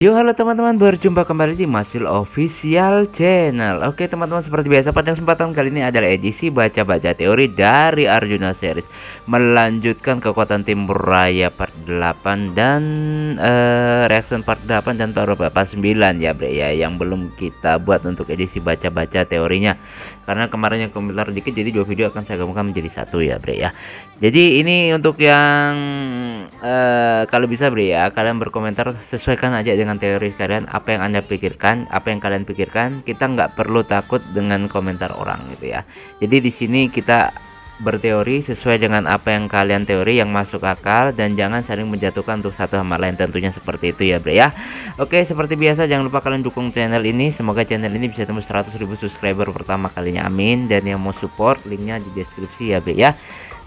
Yo, halo teman-teman, berjumpa kembali di Masil Official Channel. Oke teman-teman, seperti biasa pada kesempatan kali ini adalah edisi baca-baca teori dari Arjuna Series, melanjutkan kekuatan Timur Raya part 8 dan reaction part 8 dan part 9 ya bre ya, yang belum kita buat untuk edisi baca-baca teorinya. Karena kemarin yang komentar dikit, jadi dua video akan saya gabungkan menjadi satu ya bre ya. Jadi ini untuk yang kalau bisa bre ya, kalian berkomentar sesuaikan aja dengan teori kalian, apa yang anda pikirkan, apa yang kalian pikirkan. Kita nggak perlu takut dengan komentar orang gitu ya. Jadi di sini kita berteori sesuai dengan apa yang kalian teori yang masuk akal, dan jangan saling menjatuhkan untuk satu sama lain, tentunya seperti itu ya bre ya. Oke, seperti biasa jangan lupa kalian dukung channel ini, semoga channel ini bisa tembus 100.000 subscriber pertama kalinya, amin. Dan yang mau support, linknya di deskripsi ya bre ya.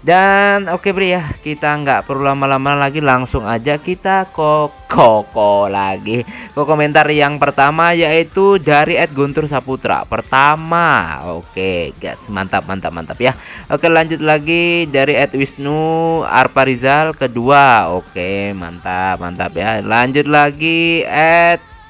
Dan oke bre ya, kita nggak perlu lama-lama lagi, langsung aja kita koko lagi ke komentar yang pertama, yaitu dari Guntur Saputra pertama. Oke guys, mantap ya. Oke, lanjut lagi dari Wisnu Arparizal kedua. Oke, mantap ya. Lanjut lagi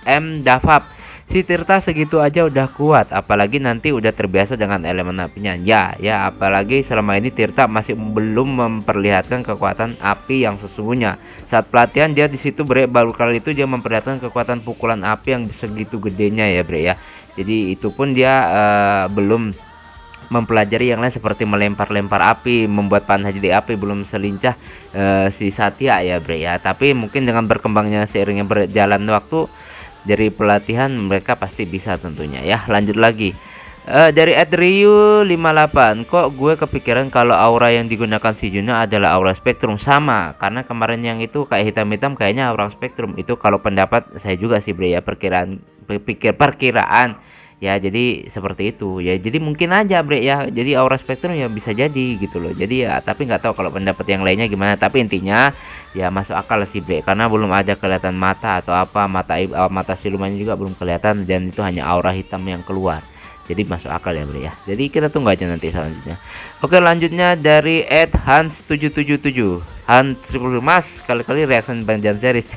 M Davap, si Tirta segitu aja udah kuat, apalagi nanti udah terbiasa dengan elemen apinya. Ya, apalagi selama ini Tirta masih belum memperlihatkan kekuatan api yang sesungguhnya. Saat pelatihan dia di situ bre, baru kali itu dia memperlihatkan kekuatan pukulan api yang segitu gedenya ya bre ya. Jadi itu pun dia belum mempelajari yang lain seperti melempar-lempar api, membuat panah jadi api, belum selincah si Satya ya bre ya. Tapi mungkin dengan berkembangnya seiringnya berjalan waktu dari pelatihan, mereka pasti bisa tentunya ya. Lanjut lagi dari Adriu 58, kok gue kepikiran kalau aura yang digunakan si Juna adalah aura spektrum. Sama, karena kemarin yang itu kayak hitam-hitam kayaknya aura spektrum. Itu kalau pendapat saya juga sih bre ya, perkiraan ya. Jadi seperti itu ya, jadi mungkin aja bre ya, jadi aura spektrum ya bisa jadi gitu loh. Jadi ya, tapi nggak tahu kalau pendapat yang lainnya gimana. Tapi intinya ya masuk akal sih bre, karena belum ada kelihatan mata atau apa, mata silumannya juga belum kelihatan, dan itu hanya aura hitam yang keluar. Jadi masuk akal ya bre ya. Jadi kita tunggu aja nanti selanjutnya. Oke, lanjutnya dari Hans777. Hans Mas, kali-kali reaction Bang Jan series.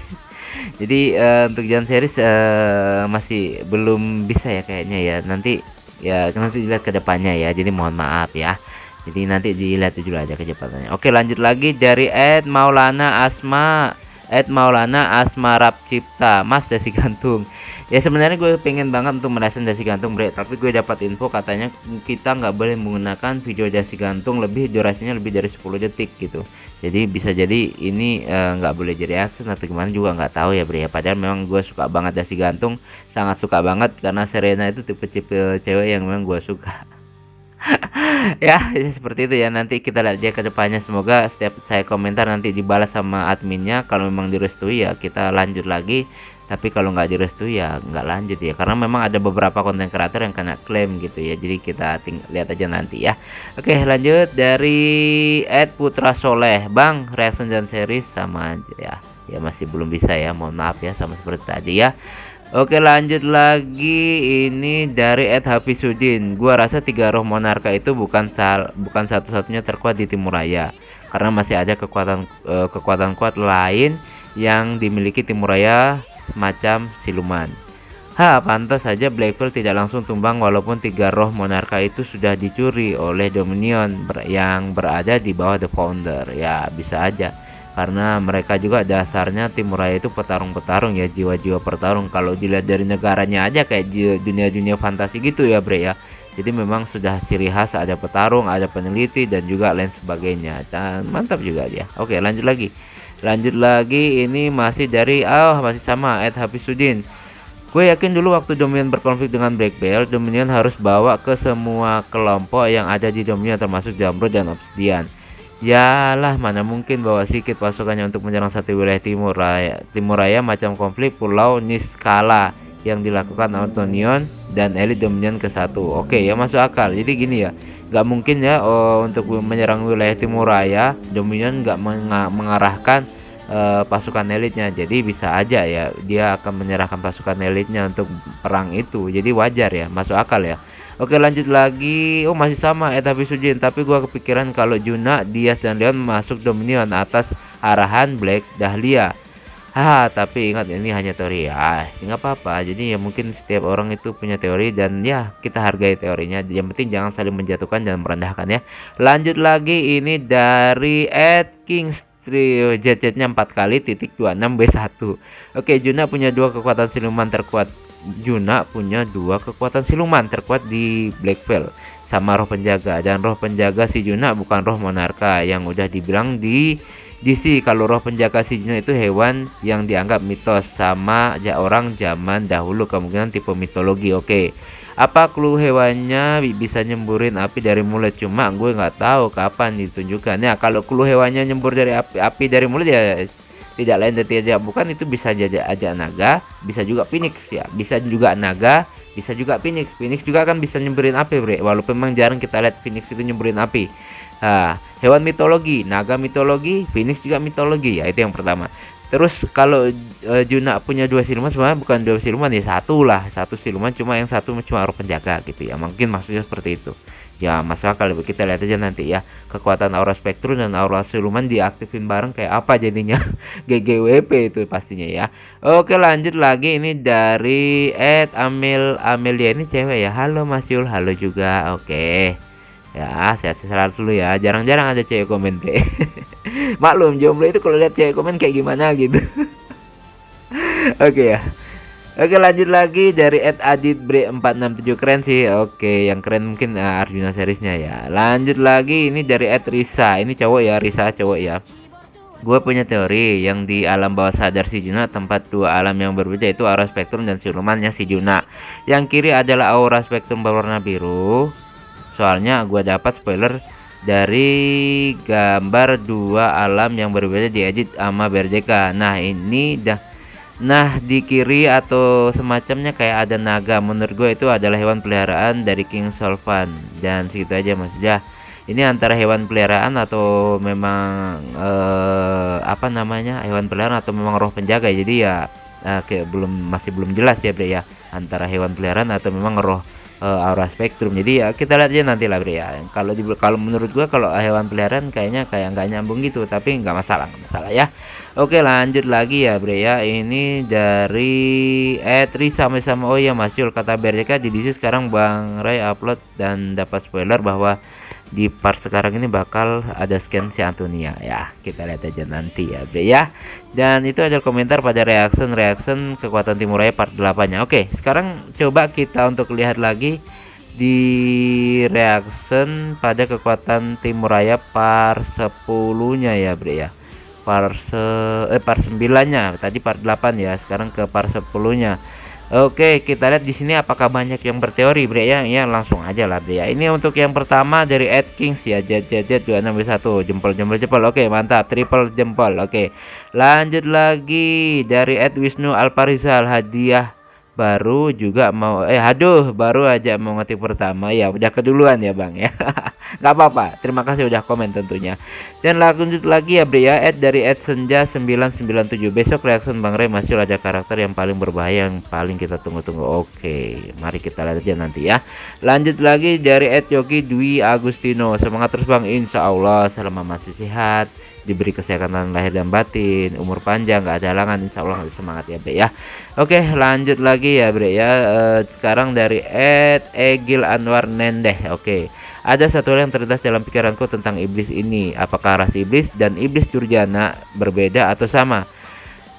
Jadi untuk Jan series masih belum bisa ya kayaknya ya. Nanti dilihat ke depannya ya. Jadi mohon maaf ya. Jadi nanti dilihat dulu aja kecepatannya. Oke, lanjut lagi dari Maulana Asma Rapcipta. Mas, dasi gantung. Ya sebenarnya gue pengen banget untuk merasakan dasi gantung bre, tapi gue dapat info katanya kita nggak boleh menggunakan video dasi gantung durasinya lebih dari 10 detik gitu. Jadi bisa jadi ini nggak boleh jadi action atau gimana juga nggak tahu ya bre ya. Padahal memang gue suka banget dasi gantung, sangat suka banget, karena Serena itu tipe cewek yang memang gue suka. Ya seperti itu ya. Nanti kita lihat aja ke depannya, semoga setiap saya komentar nanti dibalas sama adminnya. Kalau memang direstui ya kita lanjut lagi, tapi kalau nggak direstui ya nggak lanjut ya, karena memang ada beberapa konten kreator yang kena klaim gitu ya. Jadi kita lihat aja nanti ya. Oke, lanjut dari Putra Soleh, Bang, reaction dan series sama aja ya. Ya masih belum bisa ya, mohon maaf ya, sama seperti tadi ya. Oke, lanjut lagi ini dari Hafizudin. Gua rasa tiga roh monarka itu bukan satu-satunya terkuat di Timur Raya, karena masih ada kekuatan kuat lain yang dimiliki Timur Raya, macam siluman. Pantas saja Blackpearl tidak langsung tumbang walaupun tiga roh monarka itu sudah dicuri oleh Dominion yang berada di bawah The Founder. Ya bisa aja, karena mereka juga dasarnya Timur Raya itu petarung-petarung ya, jiwa-jiwa pertarung. Kalau dilihat dari negaranya aja kayak dunia-dunia fantasi gitu ya bre ya. Jadi memang sudah ciri khas, ada petarung, ada peneliti, dan juga lain sebagainya. Dan mantap juga dia. Oke, lanjut lagi ini masih dari masih sama Hafizudin. Gue yakin dulu waktu Dominion berkonflik dengan Black Belt, Dominion harus bawa ke semua kelompok yang ada di Dominion, termasuk Jamrud dan Obsidian. Yalah, mana mungkin bawa sedikit pasukannya untuk menyerang satu wilayah Timur Raya macam konflik Pulau Niskala yang dilakukan Antonion dan elit Dominion ke satu. Oke ya, masuk akal. Jadi gini ya, nggak mungkin ya untuk menyerang wilayah Timur Raya Dominion nggak mengarahkan pasukan elitnya. Jadi bisa aja ya dia akan menyerahkan pasukan elitnya untuk perang itu. Jadi wajar ya, masuk akal ya. Oke, lanjut lagi. Masih sama Hafizudin, tapi gua kepikiran kalau Juna, Dias dan Leon masuk Dominion atas arahan Black Dahlia. Tapi ingat ini hanya teori ya, nggak apa-apa. Jadi ya mungkin setiap orang itu punya teori dan ya kita hargai teorinya. Yang penting jangan saling menjatuhkan dan merendahkan ya. Lanjut lagi ini dari Ed Kings JZ-nya 4 kali titik 26B1. Oke, Juna punya dua kekuatan siluman terkuat di Black Veil sama roh penjaga, dan roh penjaga si Juna bukan roh monarka yang udah dibilang di DC. Kalau roh penjaga si Juna itu hewan yang dianggap mitos sama orang zaman dahulu, kemungkinan tipe mitologi. Oke, apa clue hewannya bisa nyemburin api dari mulut? Cuma gue nggak tahu kapan ditunjukkan ya. Kalau clue hewannya nyembur dari api dari mulut ya tidak lain dan tidak bukan itu bisa jadi aja naga, bisa juga phoenix ya, bisa juga naga, bisa juga phoenix. Phoenix juga kan bisa nyemburin api, bre. Walaupun memang jarang kita lihat phoenix itu nyemburin api. Hewan mitologi, naga mitologi, phoenix juga mitologi ya, itu yang pertama. Terus kalau Juna punya dua siluman, sebenarnya bukan dua siluman ya, satu siluman, cuma yang satu cuma roh penjaga gitu ya, mungkin maksudnya seperti itu ya. Masalah kalau kita lihat aja nanti ya, kekuatan aura spektrum dan aura siluman diaktifin bareng kayak apa jadinya. GGWP itu pastinya ya. Oke, lanjut lagi ini dari Amelia, ini cewek ya. Halo Mas Yul, halo juga. Oke ya, sehat selalu dulu ya. Jarang-jarang ada cewek komen deh. Maklum jomblo itu kalau lihat cewek komen kayak gimana gitu. Oke ya. Oke, lanjut lagi dari Adit Bre 467, keren sih. Oke, yang keren mungkin Arjuna seriesnya ya. Lanjut lagi ini dari Risa. Ini cowok ya, Risa cowok ya. Gue punya teori yang di alam bawah sadar si Juna, tempat dua alam yang berbeda itu aura spektrum dan silumannya si Juna. Yang kiri adalah aura spektrum berwarna biru. Soalnya gue dapat spoiler dari gambar dua alam yang berbeda di edit sama Berjeka. Nah, di kiri atau semacamnya kayak ada naga. Menurut gue itu adalah hewan peliharaan dari King Solvan. Dan segitu aja Mas. Ya, ini antara hewan peliharaan atau memang hewan peliharaan atau memang roh penjaga. Jadi ya kayak masih belum jelas ya, Bre ya. Antara hewan peliharaan atau memang roh aura spektrum. Jadi ya kita lihat aja nanti lah, Bre ya. Kalau menurut gua kalau hewan peliharaan kayaknya kayak nggak nyambung gitu, tapi nggak masalah ya. Oke, lanjut lagi ya, Bre ya. Ini dari Tri sama-sama. Oh ya Mas Yul, kata BRJK di DC sekarang Bang Ray upload dan dapat spoiler bahwa di part sekarang ini bakal ada scan si Antonia ya. Kita lihat aja nanti ya, Bre ya. Dan itu ada komentar pada reaction kekuatan Timur Raya part 8-nya. Oke, sekarang coba kita untuk lihat lagi di reaction pada kekuatan Timur Raya part 10-nya ya, Bre ya. Part 9-nya, tadi part 8 ya, sekarang ke part 10-nya. Oke, kita lihat di sini apakah banyak yang berteori, Bre ya. Ya, langsung aja lah, Bre ya. Ini untuk yang pertama dari Ed Kings ya, JJJ26B1, jempol. Oke, mantap, triple jempol. Oke. Lanjut lagi dari Ed Wisnu Alparizal, hadiah baru juga mau baru aja mau ngetik pertama ya, udah keduluan ya Bang ya. Nggak apa-apa, terima kasih udah komen tentunya. Dan lanjut lagi ya, Bre ya, dari Senja 997. Besok reaction Bang Ray masih ada karakter yang paling berbahaya yang paling kita tunggu-tunggu. Oke, mari kita lihat aja nanti ya. Lanjut lagi dari Yogi Dwi Agustino, semangat terus Bang, insya Allah selama masih sehat, diberi kesehatan lahir dan batin, umur panjang, gak ada halangan, insya Allah semangat ya, Bre ya. Oke, lanjut lagi ya, Bre ya. Sekarang dari Egil Anwar Nendeh. Oke, ada satu hal yang terlintas dalam pikiranku tentang iblis ini. Apakah ras iblis dan iblis Durjana berbeda atau sama?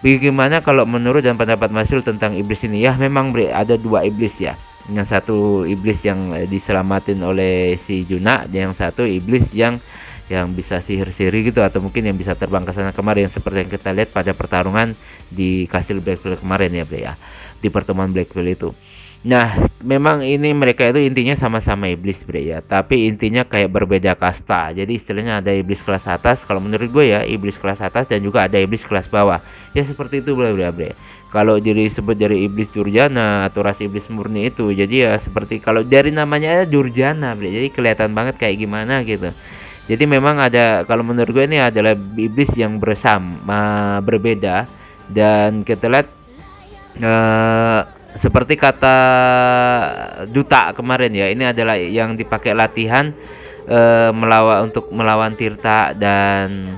Bagaimana kalau menurut dan pendapat Masyul tentang iblis ini? Ya, memang, Bre, ada dua iblis ya. Yang satu iblis yang diselamatin oleh si Juna, yang satu iblis yang bisa sihir-sihir gitu, atau mungkin yang bisa terbang ke sana kemarin seperti yang kita lihat pada pertarungan di Kastil Blackveil kemarin ya, Bre ya, di pertemuan Blackveil itu. Nah, memang ini mereka itu intinya sama-sama iblis, Bre ya, tapi intinya kayak berbeda kasta. Jadi istilahnya ada iblis kelas atas, kalau menurut gue ya, iblis kelas atas, dan juga ada iblis kelas bawah. Ya seperti itu, Bre. Kalau disebut dari iblis Durjana atau ras iblis murni itu, jadi ya seperti kalau dari namanya Durjana, Bre. Jadi kelihatan banget kayak gimana gitu. Jadi memang ada, kalau menurut gue ini adalah iblis yang berbeda, dan kita lihat seperti kata Duta kemarin ya, ini adalah yang dipakai latihan untuk melawan Tirta dan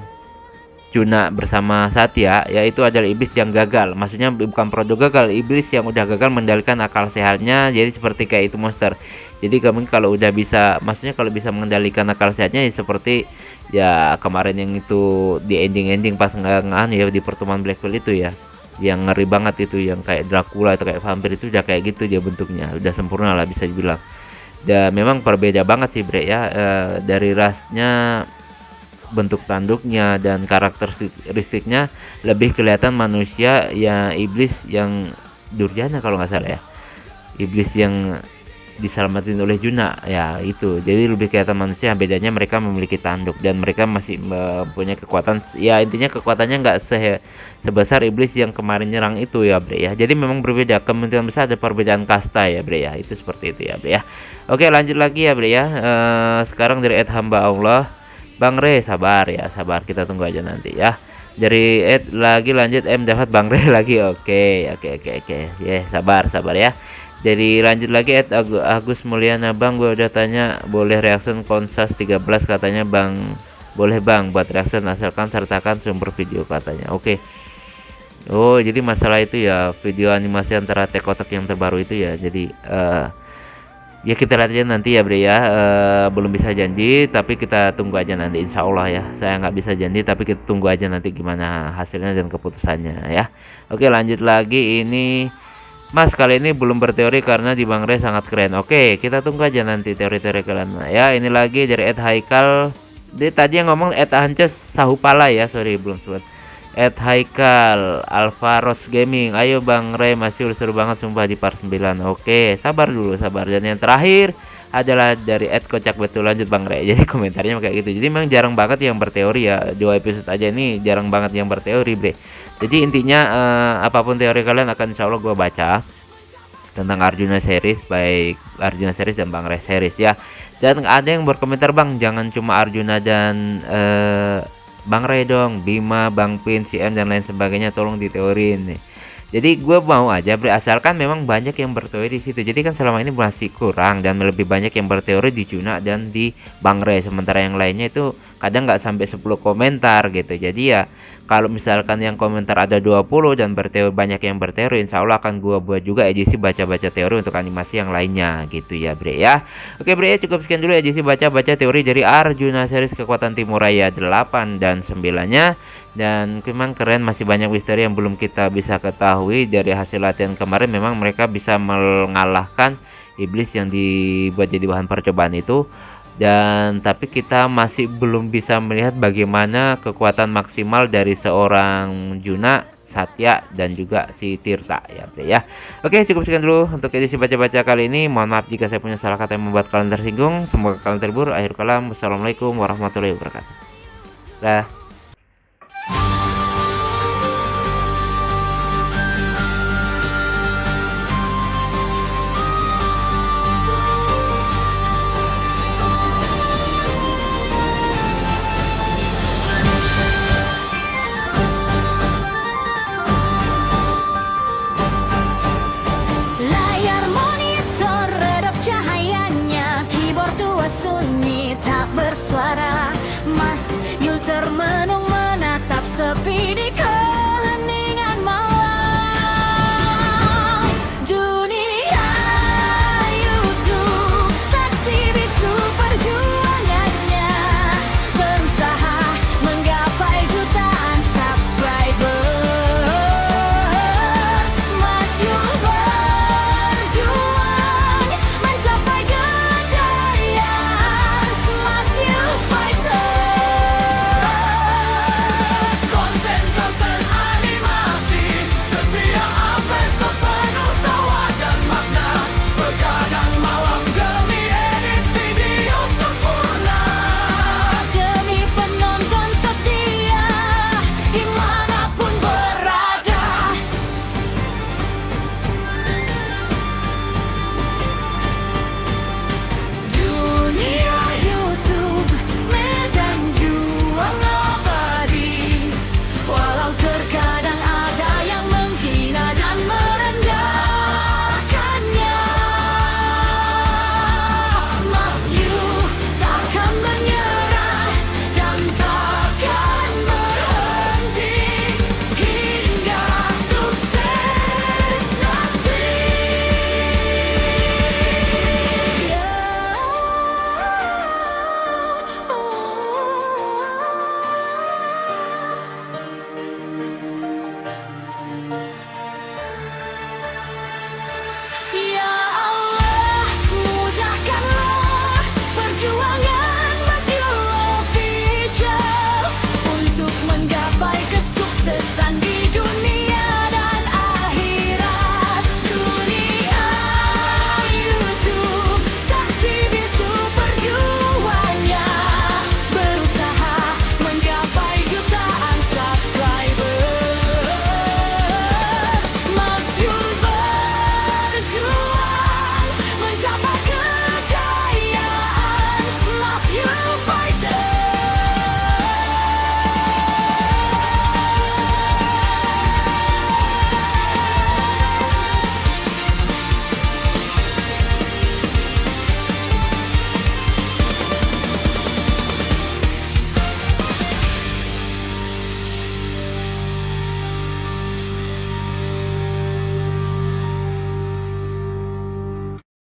Juna bersama Satya, yaitu adalah iblis yang gagal. Maksudnya bukan Frodo gagal, iblis yang udah gagal mengendalikan akal sehatnya. Jadi seperti kayak itu monster. Jadi kamu kalau udah bisa, maksudnya kalau bisa mengendalikan akal sehatnya ya seperti ya kemarin yang itu di ending pas nggak ya di pertemuan Blackfield itu ya, yang ngeri banget itu, yang kayak Dracula atau kayak vampir itu udah kayak gitu dia bentuknya, udah sempurna lah bisa dibilang. Dan memang berbeda banget sih Bre ya, dari rasnya, bentuk tanduknya dan karakteristiknya lebih kelihatan manusia ya, iblis yang Durjana kalau nggak salah ya, iblis yang diselamatin oleh Juna ya itu. Jadi lebih kelihatan manusia, bedanya mereka memiliki tanduk dan mereka masih mempunyai kekuatan ya, intinya kekuatannya nggak sebesar iblis yang kemarin nyerang itu ya Bre ya. Jadi memang berbeda, kemungkinan besar ada perbedaan kasta ya Bre ya, itu seperti itu ya Bre ya. Oke lanjut lagi ya Bre ya. Sekarang dari hamba Allah Bang Re, sabar ya, sabar, kita tunggu aja nanti ya. Dari lagi lanjut dapat Bang Re lagi. Oke. Ya, sabar ya. Jadi lanjut lagi Agus Mulyana, Bang gue udah tanya boleh reaction Konsas 13 katanya Bang. Boleh Bang buat reaction asalkan sertakan sumber video katanya. Oke. Oh, jadi masalah itu ya, video animasi antara Tekotek yang terbaru itu ya. Jadi ya kita lihat aja nanti ya Bre ya. Belum bisa janji tapi kita tunggu aja nanti, insya Allah ya. Saya nggak bisa janji tapi kita tunggu aja nanti gimana hasilnya dan keputusannya ya. Oke lanjut lagi, ini Mas kali ini belum berteori karena di Bang Re sangat keren. Oke kita tunggu aja nanti teori-teori kalian ya. Ini lagi dari Haikal, dia tadi yang ngomong Hances Sahupala ya, sorry belum sebut. Haikal Alvaros Gaming, ayo Bang Re masih seru banget sumpah di part 9. Oke sabar dulu, sabar. Dan yang terakhir adalah dari Kocak Betul, lanjut Bang Re. Jadi komentarnya kayak gitu. Jadi memang jarang banget yang berteori ya, 2 episode aja ini jarang banget yang berteori Bre. Jadi intinya apapun teori kalian akan insya Allah gue baca tentang Arjuna series, baik Arjuna series dan Bang Re series ya. Dan ada yang berkomentar Bang jangan cuma Arjuna dan Bang Re dong, Bima, Bang Pin, CM dan lain sebagainya tolong diteorin nih. Jadi gue mau aja asalkan memang banyak yang berteori di situ. Jadi kan selama ini masih kurang dan lebih banyak yang berteori di Juna dan di Bang Re, sementara yang lainnya itu kadang nggak sampai 10 komentar gitu. Jadi ya kalau misalkan yang komentar ada 20 dan berteori banyak yang berteori, insya Allah akan gue buat juga edisi baca-baca teori untuk animasi yang lainnya gitu ya Bre ya. Oke Bre, cukup sekian dulu edisi baca-baca teori dari Arjuna series Kekuatan Timur Raya 8 dan 9-nya. Dan memang keren, masih banyak misteri yang belum kita bisa ketahui. Dari hasil latihan kemarin memang mereka bisa mengalahkan iblis yang dibuat jadi bahan percobaan itu. Dan tapi kita masih belum bisa melihat bagaimana kekuatan maksimal dari seorang Juna, Satya dan juga si Tirta ya Bre ya. Oke cukup sekian dulu untuk edisi baca-baca kali ini. Mohon maaf jika saya punya salah kata yang membuat kalian tersinggung. Semoga kalian terhibur. Akhir kalam, wassalamualaikum warahmatullahi wabarakatuh. Dah.